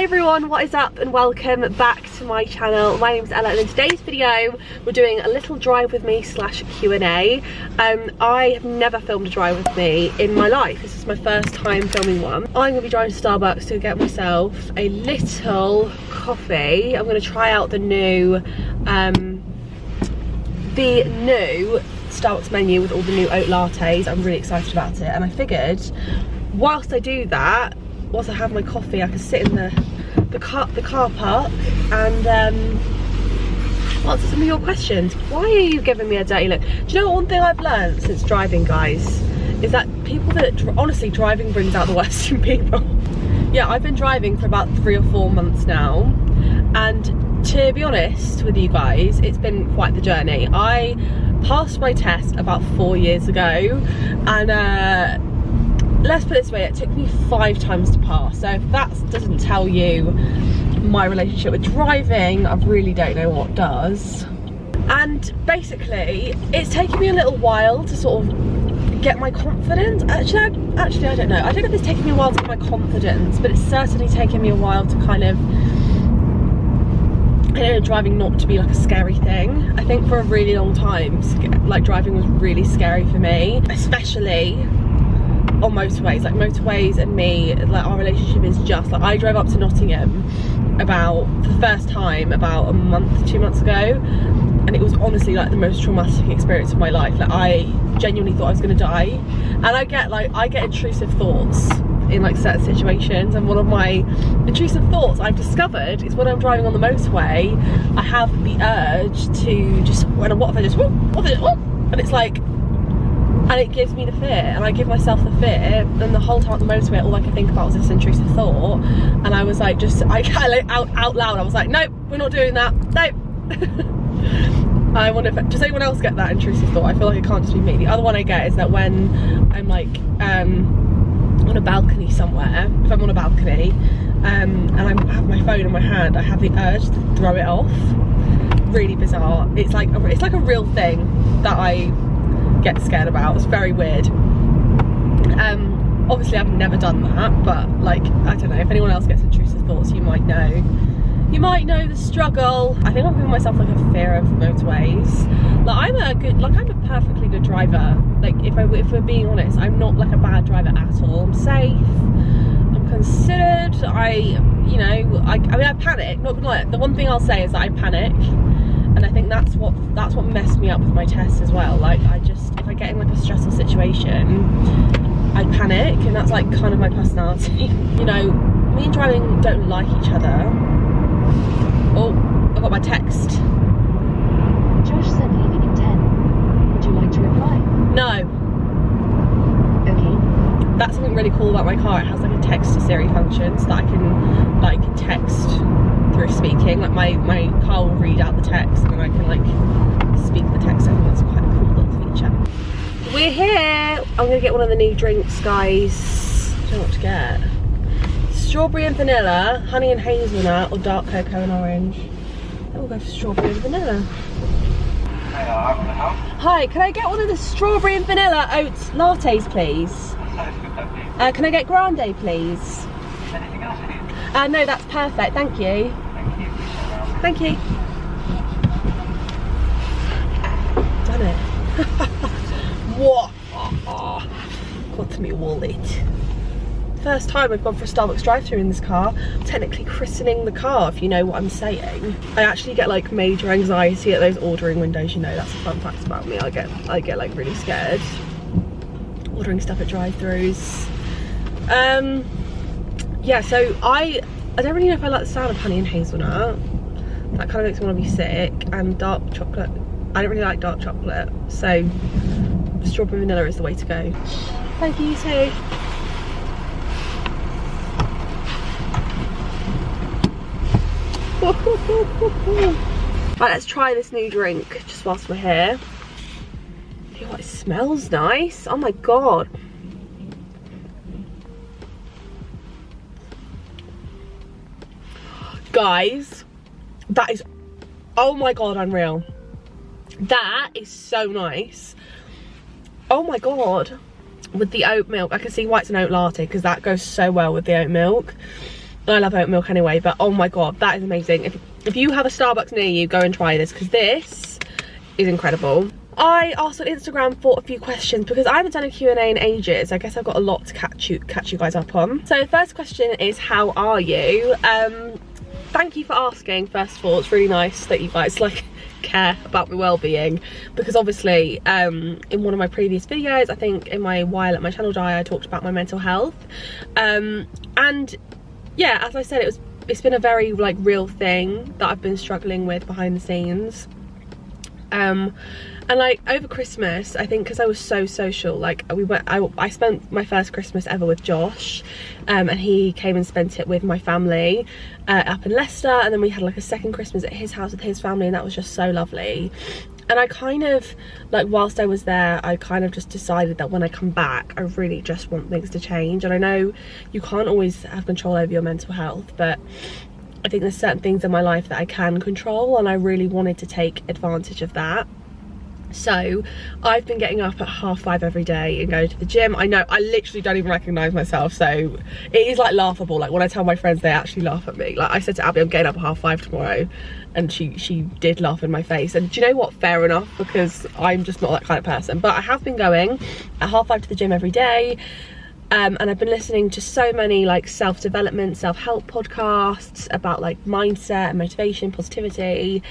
everyone, what is up and welcome back to my channel. My name is Ella and in today's video we're doing a little drive with me slash Q&A. I have never filmed a drive with me in my life. This is my first time filming one. I'm going to be driving to Starbucks to get myself a little coffee. I'm going to try out the new Starbucks menu with all the new oat lattes. I'm really excited about it, and I figured whilst I do that, once I have my coffee, I can sit in the car park and answer some of your questions. Why are you giving me a dirty look? Do you know one thing I've learned since driving, guys, is that people that honestly, driving brings out the worst in people. Yeah, I've been driving for about 3 or 4 months now, and to be honest with you guys, it's been quite the journey. I passed my test about 4 years ago, and let's put it this way, it took me 5 times to pass. So if that doesn't tell you my relationship with driving, I really don't know what does. And basically, it's taken me a little while to sort of get my confidence. Actually, I don't know. I don't know if it's taken me a while to get my confidence, but it's certainly taken me a while to kind of, I don't know, driving not to be like a scary thing. I think for a really long time, like, driving was really scary for me, especially on motorways. Like, motorways and me, like, our relationship is just like, I drove up to Nottingham for the first time about a month, 2 months ago, and it was honestly like the most traumatic experience of my life. Like, I genuinely thought I was gonna die, and I get intrusive thoughts in like certain situations, and one of my intrusive thoughts I've discovered is when I'm driving on the motorway, I have the urge to just, what if I just whoop, and it's like, and it gives me the fear, and I give myself the fear, and the whole time on the motorway all I could think about was this intrusive thought, and I was like, out loud, I was like, nope, we're not doing that, nope. I wonder if, does anyone else get that intrusive thought? I feel like it can't just be me. The other one I get is that when I'm like on a balcony somewhere, if I'm on a balcony and I have my phone in my hand, I have the urge to throw it off. Really bizarre. It's like a real thing that I get scared about. It's very weird. Obviously I've never done that, but like, I don't know, if anyone else gets intrusive thoughts, you might know the struggle. I think I've given myself like a fear of motorways. Like, I'm a perfectly good driver. Like, if we're being honest, I'm not like a bad driver at all. I'm safe, I'm considered, I mean, I panic, not gonna lie. The one thing I'll say is that I panic, and I think that's what messed me up with my test as well. Like, if I get in like a stressful situation, I panic, and that's like kind of my personality. You know, me and driving don't like each other. Oh, I got my text. Josh said leaving in 10. Would you like to reply? No. Okay. That's something really cool about my car. It has like a text to Siri function, so that I can like text through speaking. Like, my car will read out the text, and then I can like speak the text. I think that's quite a cool little feature. We're here. I'm gonna get one of the new drinks, guys. I don't know what to get. Strawberry and vanilla, honey and hazelnut, or dark cocoa and orange. I will go for strawberry and vanilla. Hi, can I get one of the strawberry and vanilla oats lattes, please? Can I get grande, please? Anything else you need? No, that's perfect, thank you. Thank you. Thank you. Done it. What? Oh, got me wallet. First time I've gone for a Starbucks drive-thru in this car. I'm technically christening the car, if you know what I'm saying. I actually get like major anxiety at those ordering windows, you know. That's a fun fact about me. I get like really scared ordering stuff at drive-thrus. Yeah, so I don't really know if I like the sound of honey and hazelnut. That kind of makes me want to be sick. And dark chocolate, I don't really like dark chocolate, so strawberry vanilla is the way to go. Thank you, you too. Right, let's try this new drink just whilst we're here. Oh, it smells nice. Oh my god. Guys, that is, oh my god, unreal. That is so nice. Oh my god. With the oat milk, I can see why it's an oat latte, because that goes so well with the oat milk. I love oat milk anyway, but oh my god, that is amazing. If you have a Starbucks near you, go and try this, because this is incredible. I asked on Instagram for a few questions because I haven't done a Q&A in ages. I guess I've got a lot to catch you guys up on. So the first question is, how are you? Thank you for asking, first of all. It's really nice that you guys like care about my well-being, because obviously in one of my previous videos, I think in my Why I Let My Channel Die, I talked about my mental health, and yeah, as I said, it's been a very like real thing that I've been struggling with behind the scenes. And like over Christmas, I think because I was so social, like I spent my first Christmas ever with Josh, and he came and spent it with my family up in Leicester, and then we had like a second Christmas at his house with his family, and that was just so lovely. And I kind of, like, whilst I was there, I kind of just decided that when I come back, I really just want things to change. And I know you can't always have control over your mental health, but I think there's certain things in my life that I can control, and I really wanted to take advantage of that. So I've been getting up at 5:30 every day and going to the gym. I know, I literally don't even recognise myself, so it is like laughable. Like when I tell my friends, they actually laugh at me. Like I said to Abby, I'm getting up at 5:30 tomorrow, and she did laugh in my face. And do you know what, fair enough, because I'm just not that kind of person. But I have been going at 5:30 to the gym every day. And I've been listening to so many like self-development, self-help podcasts about like mindset and motivation, positivity.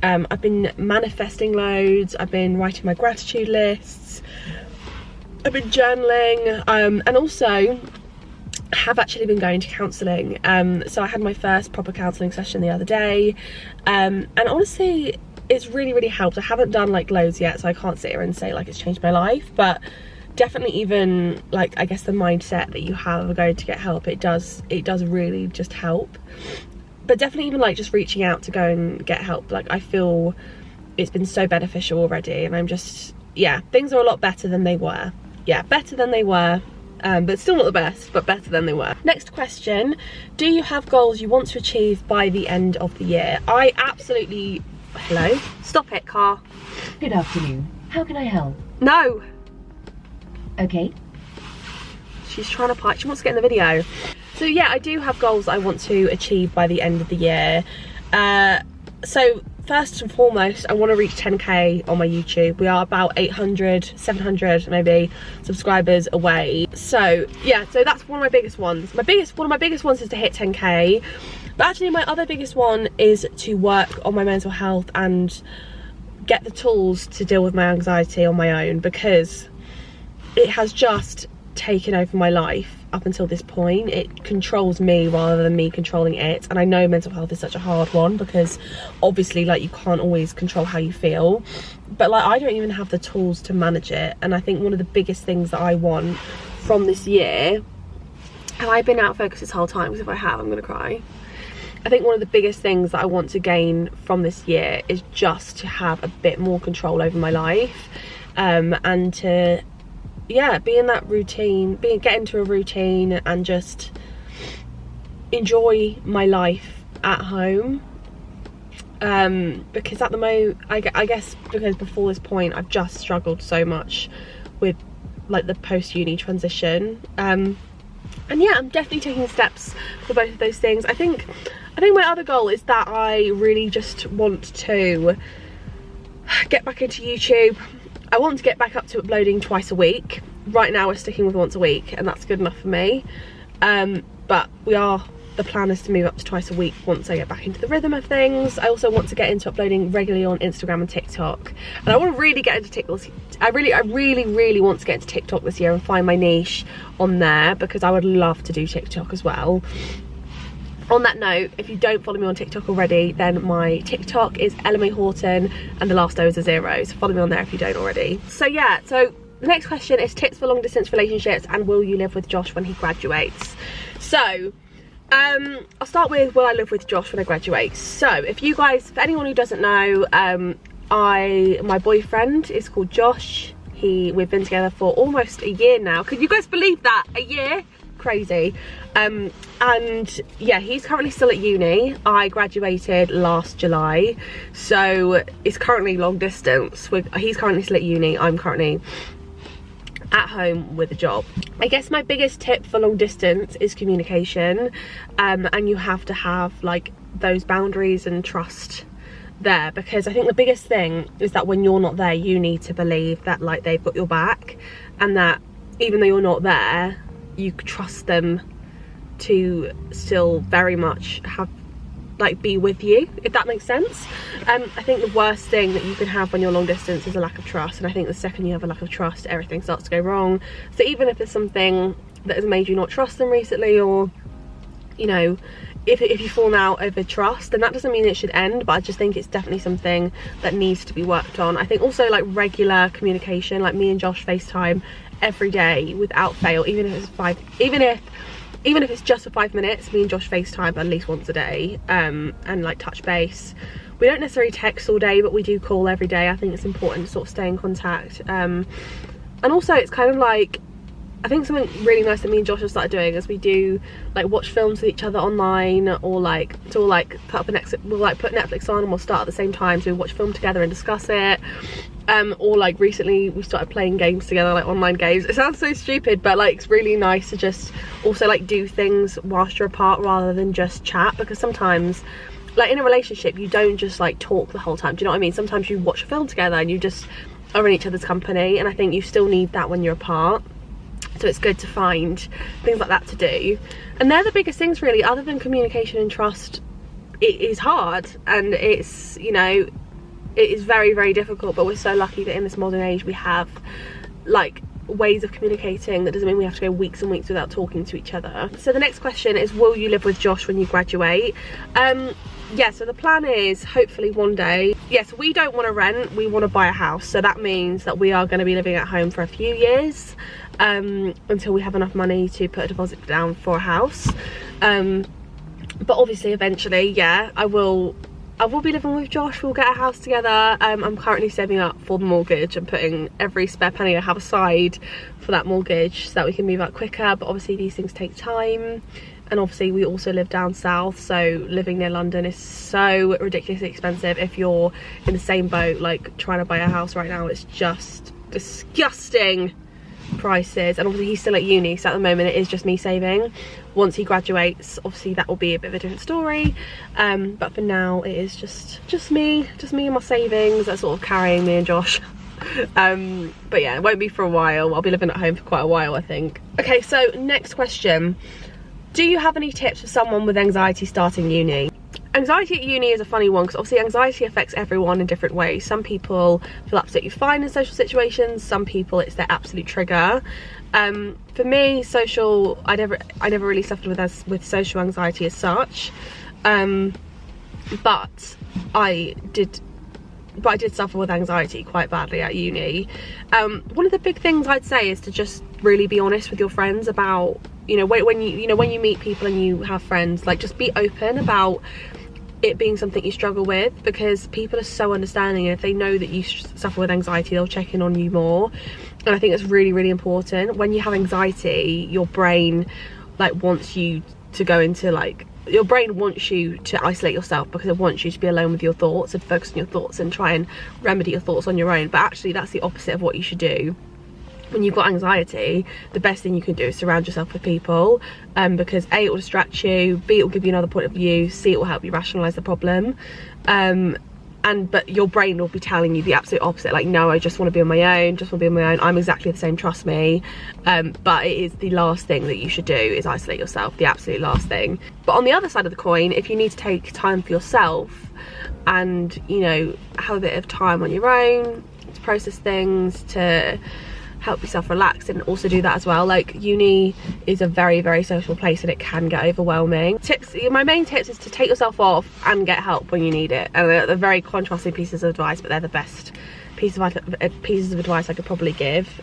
I've been manifesting loads. I've been writing my gratitude lists. I've been journaling, and also have actually been going to counselling. So I had my first proper counselling session the other day, and honestly, it's really helped. I haven't done like loads yet, so I can't sit here and say like it's changed my life, but definitely, even like I guess the mindset that you have of going to get help, it does really just help. But definitely even like just reaching out to go and get help, like I feel it's been so beneficial already, and I'm just, yeah, things are a lot better than they were. Yeah, better than they were, but still not the best, but better than they were. Next question, do you have goals you want to achieve by the end of the year? I absolutely, hello, stop it, car. Good afternoon. How can I help? No. Okay. She's trying to park, she wants to get in the video. So yeah, I do have goals I want to achieve by the end of the year. So first and foremost, I want to reach 10k on my YouTube. We are about 800, 700 maybe subscribers away. So yeah, so that's one of my biggest ones. One of my biggest ones is to hit 10k. But actually my other biggest one is to work on my mental health and get the tools to deal with my anxiety on my own, because it has just taken over my life up until this point. It controls me rather than me controlling it. And I know mental health is such a hard one, because obviously like you can't always control how you feel, but like I don't even have the tools to manage it. And I think one of the biggest things that I want from this year, have I been out of focus this whole time? Because if I have, I'm gonna cry. I think one of the biggest things that I want to gain from this year is just to have a bit more control over my life, and to, yeah, be in that routine, get into a routine and just enjoy my life at home. Because at the moment, I guess because before this point I've just struggled so much with like the post-uni transition. And yeah, I'm definitely taking steps for both of those things. I think my other goal is that I really just want to get back into YouTube. I want to get back up to uploading twice a week. Right now we're sticking with once a week, and that's good enough for me. But the plan is to move up to twice a week once I get back into the rhythm of things. I also want to get into uploading regularly on Instagram and TikTok. And I want to really get into TikTok. I really want to get into TikTok this year and find my niche on there, because I would love to do TikTok as well. On that note, if you don't follow me on TikTok already, then my TikTok is ella.houghton and the last O is a 0. So follow me on there if you don't already. So yeah, so the next question is tips for long distance relationships and will you live with Josh when he graduates? So I'll start with, will I live with Josh when I graduate? So if you guys, for anyone who doesn't know, my boyfriend is called Josh. We've been together for almost a year now. Could you guys believe that? A year? Crazy. And yeah, he's currently still at uni. I graduated last July, so it's currently long distance. He's currently still at uni. I'm currently at home with a job. I guess my biggest tip for long distance is communication, and you have to have like those boundaries and trust there, because I think the biggest thing is that when you're not there, you need to believe that like they've got your back, and that even though you're not there, you trust them to still very much have like be with you, if that makes sense. I think the worst thing that you can have when you're long distance is a lack of trust, and I think the second you have a lack of trust, everything starts to go wrong. So even if there's something that has made you not trust them recently, or you know, if you've fallen out over trust, then that doesn't mean it should end, but I just think it's definitely something that needs to be worked on. I think also like regular communication, like me and Josh FaceTime every day without fail, even if it's just for 5 minutes. Me and Josh FaceTime at least once a day, and like touch base. We don't necessarily text all day, but we do call every day. I think it's important to sort of stay in contact, and also it's kind of like, I think something really nice that me and Josh have started doing is we do like watch films with each other online, or like so we'll like put Netflix on and we'll start at the same time, so we watch film together and discuss it. Or like recently we started playing games together, like online games. It sounds so stupid, but like it's really nice to just also like do things whilst you're apart rather than just chat, because sometimes like in a relationship you don't just like talk the whole time, do you know what I mean? Sometimes you watch a film together and you just are in each other's company, and I think you still need that when you're apart. So it's good to find things like that to do, and they're the biggest things really. Other than communication and trust, it is hard, and it's, you know, it is very, very difficult, but we're so lucky that in this modern age we have like ways of communicating. That doesn't mean we have to go weeks and weeks without talking to each other. So the next question is, will you live with Josh when you graduate? Yeah, so the plan is hopefully one day. Yes, we don't want to rent, we want to buy a house, so that means that we are going to be living at home for a few years, until we have enough money to put a deposit down for a house. But obviously eventually, yeah, I will be living with Josh. We'll get a house together. I'm currently saving up for the mortgage and putting every spare penny I have aside for that mortgage so that we can move out quicker, but obviously these things take time. And obviously we also live down south, so living near London is so ridiculously expensive. If you're in the same boat, like trying to buy a house right now, it's just disgusting prices. And obviously he's still at uni, so at the moment it is just me saving. Once he graduates, obviously that will be a bit of a different story, but for now it is just me and my savings that's sort of carrying me and Josh. But yeah, it won't be for a while. I'll be living at home for quite a while, I think. Okay, so next question. Do you have any tips for someone with anxiety starting uni? Anxiety at uni is a funny one, because obviously anxiety affects everyone in different ways. Some people feel absolutely fine in social situations, some people it's their absolute trigger. For me, I never really suffered with social anxiety as such, but I did suffer with anxiety quite badly at uni. One of the big things I'd say is to just really be honest with your friends about, you know, when you meet people and you have friends, like just be open about it being something you struggle with, because people are so understanding, and if they know that you suffer with anxiety, they'll check in on you more. And I think it's really, really important. When you have anxiety, your brain like wants you to go into like, your brain wants you to isolate yourself, because it wants you to be alone with your thoughts and focus on your thoughts and try and remedy your thoughts on your own. But actually that's the opposite of what you should do. When you've got anxiety, the best thing you can do is surround yourself with people, because A, it will distract you, B, it will give you another point of view, C, it will help you rationalize the problem, but your brain will be telling you the absolute opposite, like, no, I just want to be on my own, I'm exactly the same, trust me. But it is the last thing that you should do, is isolate yourself, the absolute last thing. But on the other side of the coin, if you need to take time for yourself and, you know, have a bit of time on your own to process things, to help yourself relax, and also do that as well. Like, uni is a very, very social place, and it can get overwhelming. My main tips is to take yourself off and get help when you need it, and they're very contrasting pieces of advice, but they're the best pieces of advice I could probably give.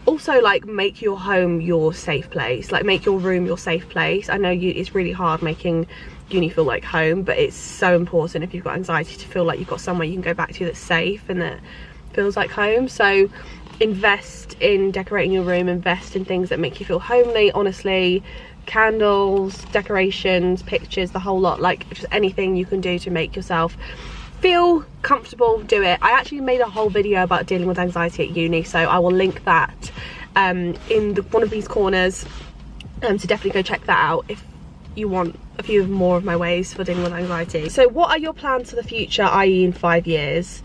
Also, like, make your home your safe place, like make your room your safe place. I know it's really hard making uni feel like home, but it's so important if you've got anxiety to feel like you've got somewhere you can go back to that's safe and that feels like home. So invest in decorating your room, invest in things that make you feel homely, honestly. Candles, decorations, pictures, the whole lot. Like, just anything you can do to make yourself feel comfortable, do it. I actually made a whole video about dealing with anxiety at uni, so I will link that in one of these corners, so definitely go check that out if you want a few more of my ways for dealing with anxiety. So what are your plans for the future, i.e. in 5 years?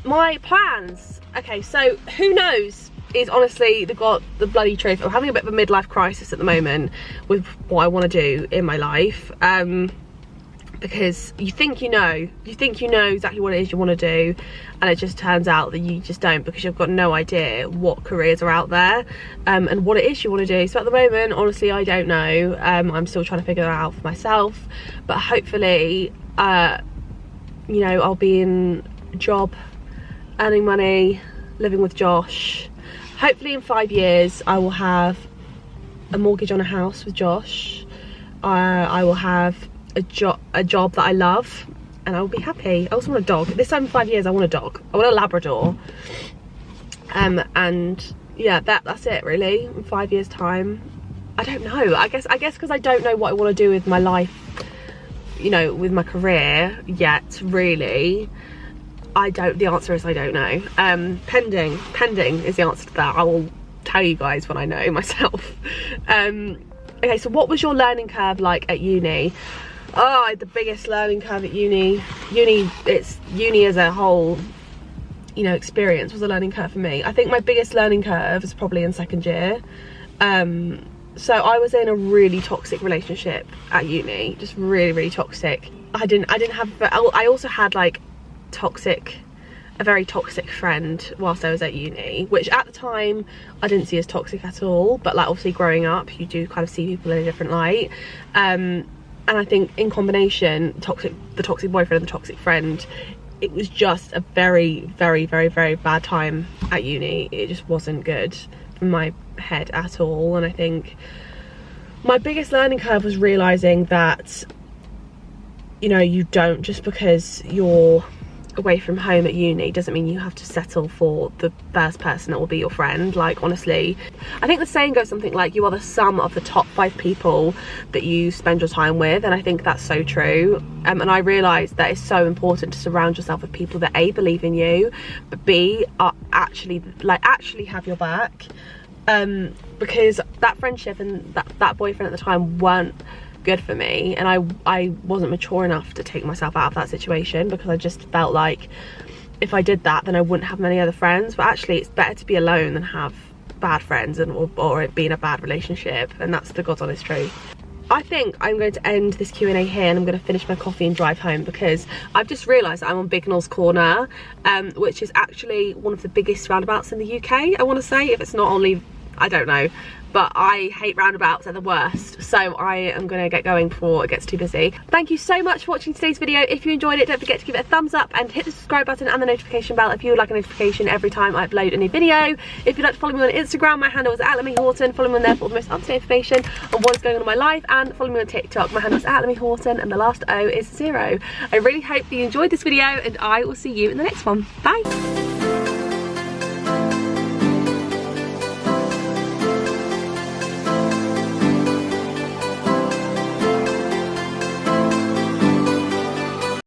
My plans, okay, so who knows is honestly the bloody truth. I'm having a bit of a midlife crisis at the moment with what I want to do in my life, because you think you know exactly what it is you want to do, and it just turns out that you just don't, because you've got no idea what careers are out there, and what it is you want to do. So at the moment, honestly, I don't know. I'm still trying to figure that out for myself, but hopefully you know, I'll be in a job, earning money, living with Josh. Hopefully in 5 years I will have a mortgage on a house with Josh. I will have a job that I love, and I'll be happy. I also want a dog. This time in 5 years I want a dog. I want a Labrador. And yeah, that's it really. In 5 years time, I don't know. I guess because I don't know what I want to do with my life, you know, with my career yet, really. The answer is I don't know. Pending is the answer to that. I will tell you guys when I know myself. Okay, so what was your learning curve like at uni? Oh, the biggest learning curve at uni as a whole, you know, experience was a learning curve for me. I think my biggest learning curve was probably in second year. So I was in a really toxic relationship at uni, just really toxic. I also had like a very toxic friend whilst I was at uni, which at the time I didn't see as toxic at all, but like obviously growing up you do kind of see people in a different light, and I think in combination, the toxic boyfriend and the toxic friend, it was just a very bad time at uni. It just wasn't good for my head at all. And I think my biggest learning curve was realizing that, you know, you don't, just because you're away from home at uni doesn't mean you have to settle for the first person that will be your friend. Like, honestly, I think the saying goes something like, you are the sum of the top 5 people that you spend your time with, and I think that's so true. And I realised that it's so important to surround yourself with people that A, believe in you, but B, are actually have your back, because that friendship and that boyfriend at the time weren't good for me, and I wasn't mature enough to take myself out of that situation, because I just felt like if I did that then I wouldn't have many other friends. But actually it's better to be alone than have bad friends or it being a bad relationship, and that's the God's honest truth. I think I'm going to end this Q&A here, and I'm going to finish my coffee and drive home, because I've just realised that I'm on Bignell's Corner, which is actually one of the biggest roundabouts in the UK, I want to say, if it's not only, I don't know, but I hate roundabouts, they're the worst. So I am going to get going before it gets too busy. Thank you so much for watching today's video. If you enjoyed it, don't forget to give it a thumbs up and hit the subscribe button and the notification bell if you would like a notification every time I upload a new video. If you'd like to follow me on Instagram, my handle is @ella.houghton. Follow me on there for the most up-to-date information on what is going on in my life, and follow me on TikTok. My handle is @ella.houghton and the last O is 0. I really hope that you enjoyed this video, and I will see you in the next one. Bye.